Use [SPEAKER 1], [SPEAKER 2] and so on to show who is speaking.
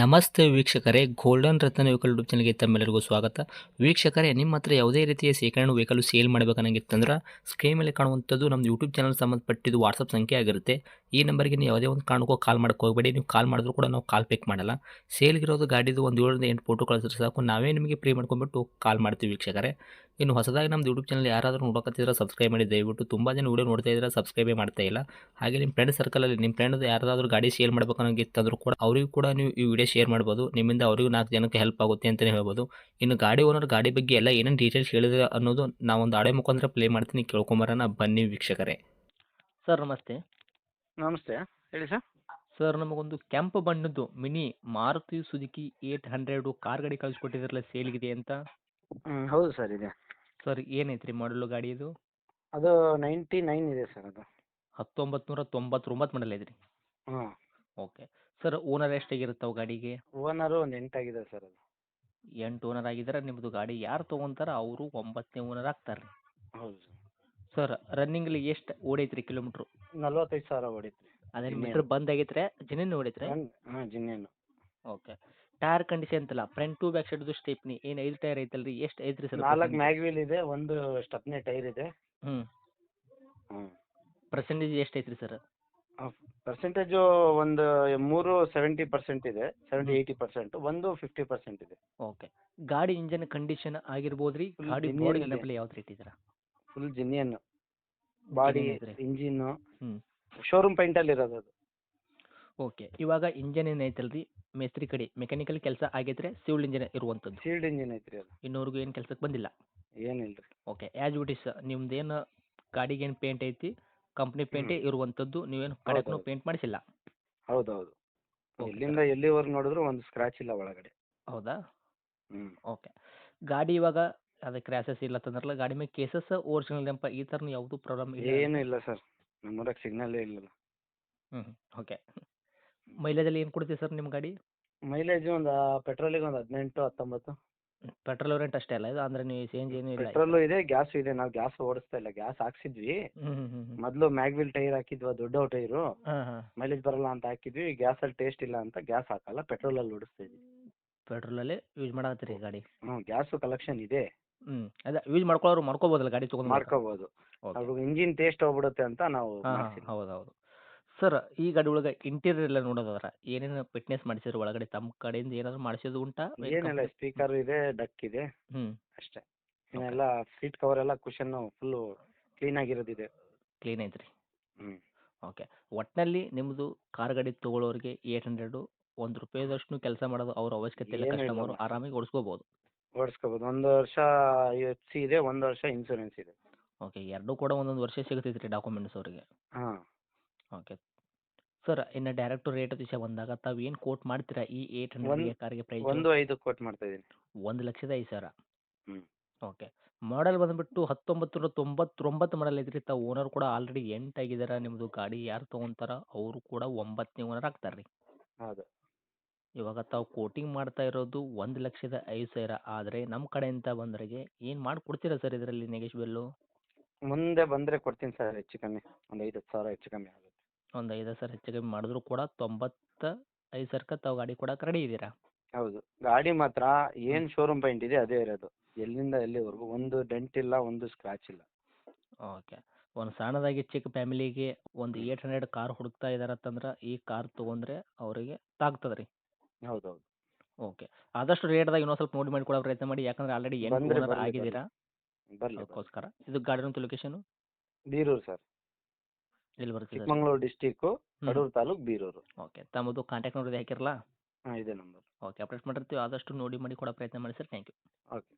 [SPEAKER 1] ನಮಸ್ತೆ ವೀಕ್ಷಕರೇ, ಗೋಲ್ಡನ್ ರತ್ನ vehicle YouTube ಚಾನಲ್ಗೆ ತಮ್ಮೆಲ್ಲರಿಗೂ ಸ್ವಾಗತ. ವೀಕ್ಷಕರೇ, ನಿಮ್ಮ ಹತ್ರ ಯಾವುದೇ ರೀತಿಯ ಶೇಖರಣೆ ವೆಹಿಕಲ್ ಸೇಲ್ ಮಾಡಬೇಕನ್ನಂಗಿತ್ತಂದ್ರೆ ಸ್ಕ್ರೀನ್ ಮೇಲೆ ಕಾಣುವಂಥದ್ದು ನಮ್ಮ ಯೂಟ್ಯೂಬ್ ಚಾನಲ್ ಸಂಬಂಧಪಟ್ಟಿದ್ದು ವಾಟ್ಸಪ್ ಸಂಖ್ಯೆ ಆಗಿರುತ್ತೆ. ಈ ನಂಬರ್ಗೆ ನೀವು ಯಾವುದೇ ಒಂದು ಕಾರಣಕ್ಕೂ ಕಾಲ್ ಮಾಡಕ್ಕೆ ಹೋಗಬೇಡಿ. ನೀವು ಕಾಲ್ ಮಾಡಿದ್ರು ಕೂಡ ನಾವು ಕಾಲ್ ಪಿಕ್ ಮಾಡಲ್ಲ. ಸೇಲ್ಗಿರೋದು ಗಾಡಿದು ಒಂದು 7ರಿಂದ 8 ಫೋಟೋ ಕಳಿಸಿದ್ರೆ ಸಾಕು, ನಾವೇ ನಿಮಗೆ ಪ್ರೀ ಮಾಡ್ಕೊಂಡ್ಬಿಟ್ಟು ಕಾಲ್ ಮಾಡ್ತೀವಿ ವೀಕ್ಷಕರೇ. ಇನ್ನು ಹೊಸದಾಗಿ ನಮ್ಮದು ಯೂಟ್ಯೂಬ್ ಚಾನಲ್ ಯಾರಾದರೂ ನೋಡೋಕತ್ತಿದ್ರೆ ಸಬ್ಸ್ಕ್ರೈಬ್ ಮಾಡಿ ದಯವಿಟ್ಟು. ತುಂಬ ಜನ ವೀಡಿಯೋ ನೋಡ್ತಾ ಇದ್ದಾರೆ, ಸಬ್ಸ್ಕ್ರೈಬೇ ಮಾಡ್ತಾ ಇಲ್ಲ. ಹಾಗೆ ನಿಮ್ಮ ಫ್ರೆಂಡ್ ಸರ್ಕಲಲ್ಲಿ ನಿಮ್ಮ ಫ್ರೆಂಡ್ ಯಾರಾದರೂ ಗಾಡಿ ಸೇಲ್ ಮಾಡಬೇಕನ್ನೋಂಗಿತ್ತಂದ್ರೂ ಕೂಡ ಅವರಿಗೂ ಕೂಡ ನೀವು ಈ ವಿಡಿಯೋ ಶೇರ್ ಮಾಡ್ಬೋದು. ನಿಮ್ಮಿಂದ ಅವರಿಗೂ 4 ಜನಕ್ಕೆ ಹೆಲ್ಪ್ ಆಗುತ್ತೆ ಅಂತಲೇ ಹೇಳ್ಬೋದು. ಇನ್ನು ಗಾಡಿ ಓನರ್ ಗಾಡಿ ಬಗ್ಗೆ ಎಲ್ಲ ಏನೇನು ಡೀಟೇಲ್ಸ್ ಹೇಳಿದ್ರೆ ಅನ್ನೋದು ನಾವೊಂದು ಆಡಿಯೋ ಮುಖಾಂತರ ಪ್ಲೇ ಮಾಡ್ತೀನಿ, ಕೇಳ್ಕೊಂಬರೋಣ ಬನ್ನಿ ವೀಕ್ಷಕರೇ. ಸರ್ ನಮಸ್ತೆ.
[SPEAKER 2] ನಮಸ್ತೆ, ಹೇಳಿ ಸರ್.
[SPEAKER 1] ಸರ್ ನಮಗೊಂದು ಕೆಂಪು ಬಣ್ಣದ್ದು ಮಿನಿ ಮಾರುತಿ ಸುಜುಕಿ 800 ಕಾರ್ ಗಾಡಿ ಕಳಿಸ್ಕೊಟ್ಟಿದ್ರಲ್ಲ, ಸೇಲ್ಗಿದೆ ಅಂತ.
[SPEAKER 2] ಹೌದು ಸರ್, ಇದೆ.
[SPEAKER 1] ಸರ್ ಏನೈತ್ರಿ ಮಾಡಲು ಗಾಡಿ ಇದು?
[SPEAKER 2] ಅದು 99 ಇದೆ ಸರ್ ಅದು.
[SPEAKER 1] 1999 ಮಾಡಲ್ ಐತ್ರಿ.
[SPEAKER 2] ಹಾಂ.
[SPEAKER 1] ಓಕೆ ಸರ್, ಓನರ್ ಎಷ್ಟಾಗಿರುತ್ತವೆ ಗಾಡಿಗೆ?
[SPEAKER 2] ಓನರು ಒಂದು 8 ಆಗಿದೆ ಸರ್ ಅದು.
[SPEAKER 1] 8 ಓನರ್ ಆಗಿದ್ದಾರೆ. ನಿಮ್ಮದು ಗಾಡಿ ಯಾರು ತೊಗೊಂತಾರ ಅವರು 9ನೇ ಓನರ್ ಆಗ್ತಾರೆ.
[SPEAKER 2] ಹೌದು ಸರ್.
[SPEAKER 1] ಸರ್ ರನ್ನಿಂಗ್ಲಿ ಎಷ್ಟು ಓಡೈತ್ರಿ ಕಿಲೋಮೀಟ್ರು?
[SPEAKER 2] 45,000 ಹೊಡಿತ್ರಿ.
[SPEAKER 1] ಅದೇನು ಮೀಟ್ರ್ ಬಂದ್ ಆಗೈತ್ರಿ, ಜಿನಿನ್ ಓಡೈತ್ರಿ?
[SPEAKER 2] ಹಾಂ, ಜಿನ್ನೇನು.
[SPEAKER 1] ಓಕೆ. ಟೈರ್ ಕಂಡೀಷನ್ ಅಂತಲ್ಲ, ಫ್ರಂಟ್ ಟು ಬ್ಯಾಕ್ ಸೈಡ್ದು ಸ್ಟೆಪ್ನಿ ಏನು 5 ಟೈರ್ ಐತಲ್ರಿ, ಎಷ್ಟು ಐತ್ರಿ ಸರ್?
[SPEAKER 2] 4 ಮ್ಯಾಗ್ವೀಲ್ ಇದೆ, ಒಂದು ಸ್ಟೆಪ್ನಿ ಟೈರ್ ಇದೆ.
[SPEAKER 1] ಹ್ಞೂ.
[SPEAKER 2] ಹ್ಞೂ.
[SPEAKER 1] ಪರ್ಸೆಂಟೇಜ್ ಎಷ್ಟು ಐತ್ರಿ ಸರ್?
[SPEAKER 2] ಪರ್ಸೆಂಟೇಜು ಒಂದು 70% ಇದೆ, 70-80%, ಒಂದು 50% ಇದೆ.
[SPEAKER 1] ಓಕೆ. ಗಾಡಿ ಇಂಜನ್ ಕಂಡೀಷನ್ ಆಗಿರ್ಬೋದು ರೀ,
[SPEAKER 2] Full
[SPEAKER 1] ಗಾಡಿ
[SPEAKER 2] genuine
[SPEAKER 1] ಬಾಡಿ
[SPEAKER 2] ಇದೆ.
[SPEAKER 1] ನೆನಪಲ್ಲಿ ಯಾವ್ದು ರೇಟ್ ಇದ್ದೀರಾ?
[SPEAKER 2] ಫುಲ್ ಜಿನ್ನೇನು. ಬಾಡಿ,
[SPEAKER 1] ಐತ್ರಿ.
[SPEAKER 2] ಇಂಜಿನ್ನು,
[SPEAKER 1] ಹ್ಞೂ.
[SPEAKER 2] ಶೋರೂಮ್ ಪೈಂಟಲ್ಲಿ ಇರೋದು ಅದು.
[SPEAKER 1] ಓಕೆ. ಇವಾಗ ಇಂಜನ್ ಏನೈತಲ್ರಿ, ಮೇಸ್ತ್ರಿ ಕಡೆ ಮೆಕ್ಯಾನಿಕಲ್ ಕೆಲಸ ಆಗೈತ್ರಿ, ಸಿವಿಲ್ ಇಂಜಿನ್ ಇರುವಂಥದ್ದು.
[SPEAKER 2] ಸೀಲ್ಡ್ ಇಂಜಿನ್ ಐತ್ರಿ ಅದು.
[SPEAKER 1] ಇನ್ನೂರ್ಗೂ ಏನು ಕೆಲಸಕ್ಕೆ ಬಂದಿಲ್ಲ.
[SPEAKER 2] ಏನಿಲ್ಲ ರೀ.
[SPEAKER 1] ಓಕೆ. ಆ್ಯಸ್ ಇಟ್ ಇಸ್ ನಿಮ್ದೇನು ಗಾಡಿಗೆ ಏನು ಪೇಂಟ್ ಐತಿ, ಕಂಪ್ನಿ ಪೇಂಟೇ ಇರುವಂಥದ್ದು, ನೀವೇನು ಕಡೆಗೂ
[SPEAKER 2] ಹೌದೌದು.
[SPEAKER 1] ಪೇಂಟ್ ಮಾಡಿಸಿಲ್ಲ.
[SPEAKER 2] ಹೌದೌದು.
[SPEAKER 1] ಓಕೆ
[SPEAKER 2] ಎಲ್ಲಿಂದ
[SPEAKER 1] ಸರ್.
[SPEAKER 2] ಎಲ್ಲಿವರೆಗೂ ನೋಡಿದ್ರು ಒಂದು ಸ್ಕ್ರಾಚ್ ಇಲ್ಲ ಒಳಗಡೆ.
[SPEAKER 1] ಹೌದಾ?
[SPEAKER 2] ಹ್ಮ್.
[SPEAKER 1] ಓಕೆ. ಗಾಡಿ ಇವಾಗ ಅದು ಕ್ರ್ಯಾಶಸ್ ಇಲ್ಲ ತಂದ್ರಲ್ಲ, ಗಾಡಿ ಮೇಲೆ ಕೇಸಸ್, ಓರಿಜಿನಲ್ ನೆಂಪ ಈ ಥರನೂ ಯಾವುದೂ ಪ್ರಾಬ್ಲಮ್ ಇಲ್ಲ?
[SPEAKER 2] ಏನೂ ಇಲ್ಲ ಸರ್, ನಮ್ಮೂರಾಗ ಸಿಗ್ನಲ್ಲೇ ಇಲ್ಲಲ್ಲ.
[SPEAKER 1] ಹ್ಞೂ. ಓಕೆ. ಮೈಲೇಜಲ್ಲಿ ಏನು ಕೊಡ್ತೀವಿ ಸರ್ ನಿಮ್ಮ ಗಾಡಿ?
[SPEAKER 2] ಮೈಲೇಜ್ ಒಂದು ಪೆಟ್ರೋಲಿಗೆ ಒಂದು 18-19.
[SPEAKER 1] ಪೆಟ್ರೋಲ್ ವೇರಿಯಂಟ್ ಅಷ್ಟೇ ಅಲ್ಲ ಇದು, ಅಂದರೆ ನೀವು ಸಿ ಎನ್ ಜಿ ಏನೂ ಇಲ್ಲ?
[SPEAKER 2] ಪೆಟ್ರೋಲು ಇದೆ, ಗ್ಯಾಸು ಇದೆ. ನಾವು ಗ್ಯಾಸ್ ಓಡಿಸ್ತಾ ಇಲ್ಲ, ಗ್ಯಾಸ್ ಹಾಕ್ಸಿದ್ವಿ.
[SPEAKER 1] ಹ್ಞೂ ಹ್ಞೂ ಹ್ಞೂ.
[SPEAKER 2] ಮೊದಲು ಮ್ಯಾಗ್ವಿಲ್ ಟೈರ್ ಹಾಕಿದ್ವಿ, ದೊಡ್ಡ ಟೈರು.
[SPEAKER 1] ಹಾಂ ಹಾಂ.
[SPEAKER 2] ಮೈಲೇಜ್ ಬರಲ್ಲ ಅಂತ ಹಾಕಿದ್ವಿ. ಗ್ಯಾಸಲ್ಲಿ ಟೇಸ್ಟ್ ಇಲ್ಲ ಅಂತ ಗ್ಯಾಸ್ ಹಾಕಲ್ಲ, ಪೆಟ್ರೋಲಲ್ಲಿ ಓಡಿಸ್ತಾ ಇದ್ವಿ.
[SPEAKER 1] ಪೆಟ್ರೋಲಲ್ಲೇ ಯೂಸ್ ಮಾಡತ್ತೀರಿ ಗಾಡಿ?
[SPEAKER 2] ಹ್ಞೂ, ಗ್ಯಾಸು ಕಲೆಕ್ಷನ್ ಇದೆ.
[SPEAKER 1] ಅದೇ ಯೂಸ್ ಮಾಡ್ಕೊಳ್ಳೋರು ಮಾಡ್ಕೋಬೋದಲ್ಲ ಗಾಡಿ ತೊಗೊಂಡು?
[SPEAKER 2] ಮಾಡ್ಕೋಬೋದು.
[SPEAKER 1] ಓಕೆ.
[SPEAKER 2] ಅದು ಇಂಜಿನ್ ಟೇಸ್ಟ್ ಹೋಗ್ಬಿಡುತ್ತೆ ಅಂತ ನಾವು
[SPEAKER 1] ಹಾಂ ಹಾಂ,
[SPEAKER 2] ಮಾಡ್ಸಿಲ್ಲ.
[SPEAKER 1] ಹೌದು ಹೌದು. ಸರ್ ಈ ಗಾಡಿ ಒಳಗೆ ಇಂಟೀರಿಯರ್ ಎಲ್ಲ ನೋಡೋದಾದ್ರೆ ಏನೇನು ಫಿಟ್ನೆಸ್ ಮಾಡಿಸಿದ್ರು ಒಳಗಡೆ, ತಮ್ಮ ಕಡೆಯಿಂದ ಏನಾದರೂ ಮಾಡಿಸೋದು ಉಂಟಾ?
[SPEAKER 2] ಏನಿಲ್ಲ, ಸ್ಪೀಕರ್ ಇದೆ, ಡಕ್ ಇದೆ,
[SPEAKER 1] ಹ್ಞೂ.
[SPEAKER 2] ಅಷ್ಟೇ. ಇನ್ನೆಲ್ಲ ಸೀಟ್ ಕವರ್ ಎಲ್ಲ ಕುಷನ್ನು ಫುಲ್ಲು ಕ್ಲೀನ್ ಆಗಿರೋದಿದೆ.
[SPEAKER 1] ಕ್ಲೀನ್ ಐತ್ರಿ.
[SPEAKER 2] ಹ್ಞೂ.
[SPEAKER 1] ಓಕೆ. ಒಟ್ಟಿನಲ್ಲಿ ನಿಮ್ಮದು ಕಾರ್ ಗಾಡಿ ತೊಗೊಳೋರಿಗೆ 800 ಒಂದು ರೂಪಾಯಿದಷ್ಟು ಕೆಲಸ ಮಾಡೋದು ಅವ್ರ ಅವಶ್ಯಕತೆ ಇಲ್ಲ,
[SPEAKER 2] ಏನೂ ಇಲ್ಲ
[SPEAKER 1] ಕಸ್ಟಮರು
[SPEAKER 2] ಮತ್ತೆ.
[SPEAKER 1] ಆರಾಮಾಗಿ ಓಡಿಸ್ಕೋಬೋದು.
[SPEAKER 2] ಓಡಿಸ್ಕೋಬೋದು. 1 ವರ್ಷ ಎಫ್ ಸಿ ಇದೆ, 1 ವರ್ಷ ಇನ್ಸೂರೆನ್ಸ್ ಇದೆ.
[SPEAKER 1] ಓಕೆ. ಎರಡೂ ಕೂಡ ಒಂದೊಂದು ವರ್ಷ ಸಿಗ್ತೈತೆ ರೀ ಡಾಕ್ಯುಮೆಂಟ್ಸ್ ಅವರಿಗೆ?
[SPEAKER 2] ಹಾಂ.
[SPEAKER 1] ಓಕೆ. ಸರ್ ಇನ್ನು ಡೈರೆಕ್ಟ್ ರೇಟ್ ವಿಷಯ ಬಂದಾಗ ತಾವು ಏನು ಕೋಟ್ ಮಾಡ್ತೀರಾ ಈ 800 ಕಾರಿಗೆ ಪ್ರೈಸ್?
[SPEAKER 2] 1.5 ಕೋಟ್ ಮಾಡ್ತಾ ಇದ್ದೀನಿ.
[SPEAKER 1] 1,05,000.
[SPEAKER 2] ಹ್ಞೂ.
[SPEAKER 1] ಓಕೆ. ಮಾಡೆಲ್ ಬಂದುಬಿಟ್ಟು 1999 ಮಾಡಲ್ ಐತ್ರಿ. ತಾವು ಓನರ್ ಕೂಡ ಆಲ್ರೆಡಿ 8 ಆಗಿದ್ದಾರೆ. ನಿಮ್ಮದು ಗಾಡಿ ಯಾರು ತೊಗೊಂತಾರ ಅವರು ಕೂಡ 9ನೇ ಓನರ್ ಆಗ್ತಾರೆ ರೀ.
[SPEAKER 2] ಹೌದು.
[SPEAKER 1] ಇವಾಗ ತಾವು ಕೋಟಿಂಗ್ ಮಾಡ್ತಾ ಇರೋದು 1,05,000, ಆದರೆ ನಮ್ಮ ಕಡೆಯಿಂದ ಬಂದ್ರಿಗೆ ಏನು ಮಾಡಿಕೊಡ್ತೀರಾ ಸರ್ ಇದರಲ್ಲಿ ನೆಗೆಶ್ಬಲ್ಲು?
[SPEAKER 2] ಮುಂದೆ ಬಂದರೆ ಕೊಡ್ತೀನಿ ಸರ್, ಹೆಚ್ಚು ಕಮ್ಮಿ ಒಂದು 5-10 ಸಾವಿರ ಹೆಚ್ಚು ಕಮ್ಮಿ ಆಗುತ್ತೆ.
[SPEAKER 1] ಒಂದು 5,000 ಹೆಚ್ಚು ಕಮ್ಮಿ ಮಾಡಿದ್ರು ಕೂಡ 95,000ಕ್ಕೆ ತಾವು ಗಾಡಿ ಕೊಡಕ್ಕೆ ರೆಡಿ ಇದ್ದೀರಾ?
[SPEAKER 2] ಹೌದು. ಗಾಡಿ ಮಾತ್ರ ಏನು ಶೋರೂಮ್ ಪೇಂಟ್ ಇದೆ ಅದೇ ಇರೋದು, ಎಲ್ಲಿಂದ ಎಲ್ಲಿವರೆಗೂ ಒಂದು ಡೆಂಟ್ ಇಲ್ಲ, ಒಂದು ಸ್ಕ್ರಾಚ್ ಇಲ್ಲ.
[SPEAKER 1] ಓಕೆ. ಒಂದು ಸಣ್ಣದಾಗಿ ಚಿಕ್ಕ ಫ್ಯಾಮಿಲಿಗೆ ಒಂದು 800 ಕಾರ್ ಹುಡುಕ್ತಾ ಇದ್ದಾರೆ ಅಂತಂದ್ರೆ ಈ ಕಾರ್ ತೊಗೊಂಡ್ರೆ ಅವರಿಗೆ ತಾಗ್ತದೆ ರೀ.
[SPEAKER 2] ಹೌದೌದು.
[SPEAKER 1] ಓಕೆ. ಆದಷ್ಟು ರೇಟ್ದಾಗ ಇನ್ನೊಂದು ಸ್ವಲ್ಪ ನೋಡಿ ಕೊಡೋ ಪ್ರಯತ್ನ ಮಾಡಿ, ಯಾಕಂದ್ರೆ ಆಲ್ರೆಡಿ 8
[SPEAKER 2] ಬಂದರೆ
[SPEAKER 1] ಓನರ್
[SPEAKER 2] ಬರಲಿ
[SPEAKER 1] ಆಗಿದ್ದೀರಾ.
[SPEAKER 2] ಬರಲಿ.
[SPEAKER 1] ಅದಕ್ಕೋಸ್ಕರ ಇದು ಗಾಡಿನಂತ ಲೊಕೇಶನು
[SPEAKER 2] ಬೀರೂರು ಸರ್,
[SPEAKER 1] ಎಲ್ಲಿ ಬರುತ್ತೆ sir?
[SPEAKER 2] Chikkamagaluru district, Kadur taluk, Birur.
[SPEAKER 1] Okay. ತಮ್ಮದು ಕಾಂಟ್ಯಾಕ್ಟ್ ನೋಡಿದ್ರೆ ಹಾಕಿರಲ್ಲ?
[SPEAKER 2] ಹಾಂ, ಇದೆ ನಂಬರ್.
[SPEAKER 1] ಓಕೆ. ಅಪ್ಡೇಟ್ ಮಾಡಿರ್ತೀವಿ, ಆದಷ್ಟು ನೋಡಿ ಮಾಡಿ ಕೊಡೋ ಪ್ರಯತ್ನ ಮಾಡಿ ಸರ್. Thank you.
[SPEAKER 2] ಓಕೆ.